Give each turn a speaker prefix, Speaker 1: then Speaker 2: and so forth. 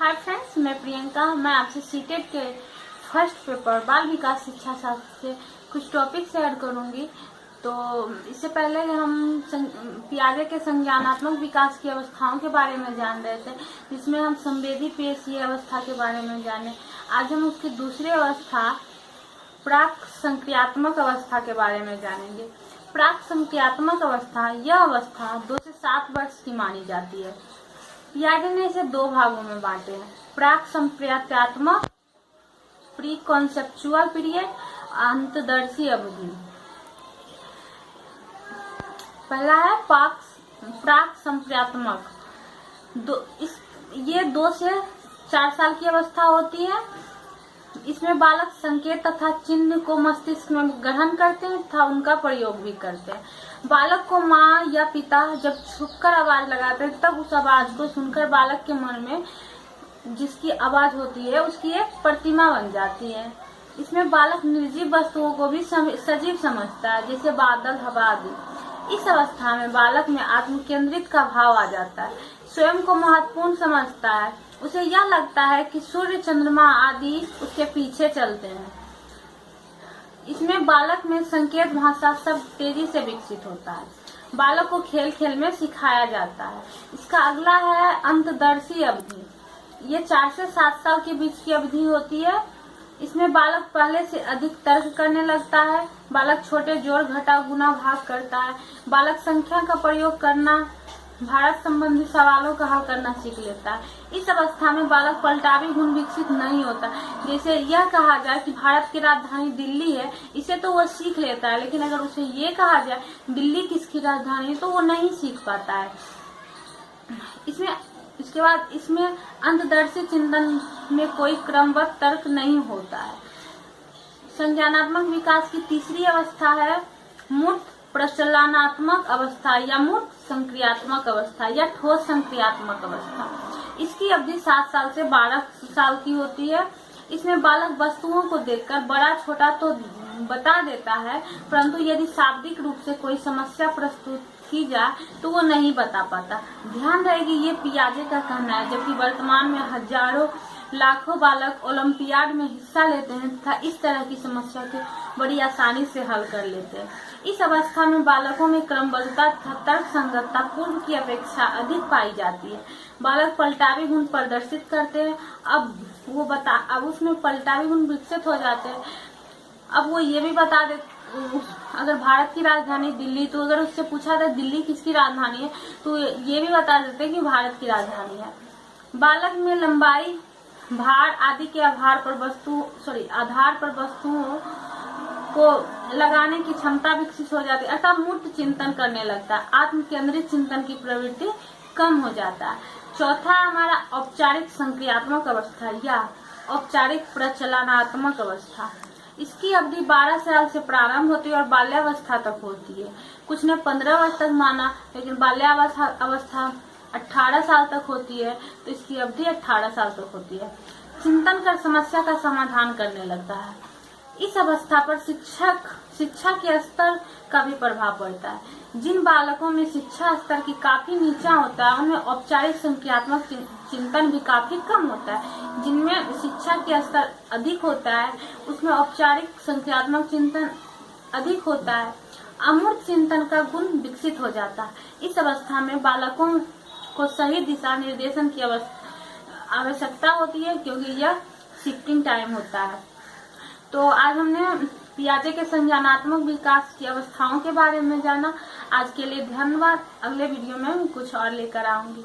Speaker 1: Hi friends, मैं प्रियंका। मैं आपसे सीटेट के फर्स्ट पेपर बाल विकास शिक्षा शास्त्र से कुछ टॉपिक शेयर करूंगी। तो इससे पहले हम पियाजे के संज्ञानात्मक विकास की अवस्थाओं के बारे में जान रहे थे, जिसमें हम संवेदी पेशीय अवस्था के बारे में जाने। आज हम उसकी दूसरी अवस्था प्राक संक्रियात्मक अवस्था के बारे में जानेंगे। प्राक संक्रियात्मक अवस्था यह अवस्था 2 से 7 वर्ष की मानी जाती है। पियाजे ने इसे 2 भागों में बांटे हैं, प्राक संप्रेत्यात्मक प्री कॉन्सेप्चुअल पीरियड, अंतदर्शी अवधि। पहला है प्राक संप्रेत्यात्मक। ये 2 से 4 साल की अवस्था होती है। इसमें बालक संकेत तथा चिन्ह को मस्तिष्क में ग्रहण करते हैं तथा उनका प्रयोग भी करते हैं। बालक को माँ या पिता जब छुपकर आवाज लगाते हैं, तब उस आवाज को सुनकर बालक के मन में जिसकी आवाज होती है उसकी एक प्रतिमा बन जाती है। इसमें बालक निर्जीव वस्तुओं को भी सजीव समझता है, जैसे बादल, हवा आदि। इस अवस्था में बालक में आत्म केंद्रित का भाव आ जाता है, स्वयं को महत्वपूर्ण समझता है। उसे यह लगता है कि सूर्य, चंद्रमा आदि उसके पीछे चलते हैं। इसमें बालक में संकेत भाषा सब तेजी से विकसित होता है। बालक को खेल खेल में सिखाया जाता है। इसका अगला है अंतदर्शी अवधि। ये 4 से 7 साल के बीच की अवधि होती है। इसमें बालक पहले से अधिक तर्क करने लगता है। बालक छोटे जोड़, घटा, गुना, भाग करता है। बालक संख्या का प्रयोग करना, भारत संबंधी सवालों का हल करना सीख लेता है। इस अवस्था में बालक पलटावी गुण विकसित नहीं होता। जैसे यह कहा जाए कि भारत की राजधानी दिल्ली है, इसे तो वह सीख लेता है, लेकिन अगर उसे ये कहा जाए दिल्ली किसकी राजधानी है, तो वो नहीं सीख पाता है। इसके बाद इसमें अंतदर्शी चिंतन में कोई क्रमबद्ध तर्क नहीं होता है। संज्ञानात्मक विकास की तीसरी अवस्था है मूर्त प्रचलनात्मक अवस्था या मूर्त संक्रियात्मक अवस्था या ठोस संक्रियात्मक अवस्था। इसकी अवधि 7 साल से 12 साल की होती है। इसमें बालक वस्तुओं को देखकर बड़ा छोटा तो बता देता है, परंतु यदि शाब्दिक रूप से कोई समस्या प्रस्तुत की जाए तो वो नहीं बता पाता। ध्यान रहे कि ये पियाजे का कहना है, जबकि वर्तमान में हजारों लाखों बालक ओलंपियाड में हिस्सा लेते हैं तथा इस तरह की समस्या को बड़ी आसानी से हल कर लेते हैं। इस अवस्था में बालकों में क्रमबद्धता तथा तर्क संगतता पूर्व की अपेक्षा अधिक पाई जाती है। बालक पलटावी गुण प्रदर्शित करते हैं। अब उसमें पलटावी गुण विकसित हो जाते हैं। अब वो ये भी बता दे, अगर भारत की राजधानी दिल्ली, तो अगर उससे पूछा था दिल्ली किसकी राजधानी है, तो ये भी बता देते कि भारत की राजधानी है। बालक में लंबाई, भार आदि के आधार पर वस्तुओं को लगाने की क्षमता विकसित हो जाती है, अर्थात मूर्त चिंतन करने लगता है। आत्म केंद्रित चिंतन की प्रवृत्ति कम हो जाता है। चौथा हमारा औपचारिक संक्रियात्मक अवस्था या औपचारिक प्रचलनात्मक अवस्था। इसकी अवधि 12 साल से प्रारंभ होती है और बाल्यावस्था तक होती है। कुछ ने 15 वर्ष तक माना, लेकिन बाल्यावस्था 18 साल तक होती है, तो इसकी अवधि 18 साल तक होती है। चिंतन कर समस्या का समाधान करने लगता है। इस अवस्था पर शिक्षा के स्तर का भी प्रभाव पड़ता है। जिन बालकों में शिक्षा स्तर की काफी नीचा होता है, उनमें औपचारिक संक्रियात्मक चिंतन भी काफी कम होता है। जिनमें शिक्षा के स्तर अधिक होता है, उसमें औपचारिक संक्रियात्मक चिंतन अधिक होता है। अमूर्त चिंतन का गुण विकसित हो जाता है। इस अवस्था में बालकों को सही दिशा निर्देशन की आवश्यकता होती है, क्योंकि यह शिफ्टिंग टाइम होता है। तो आज हमने पियाजे के संज्ञानात्मक विकास की अवस्थाओं के बारे में जाना। आज के लिए धन्यवाद। अगले वीडियो में कुछ और लेकर आऊंगी।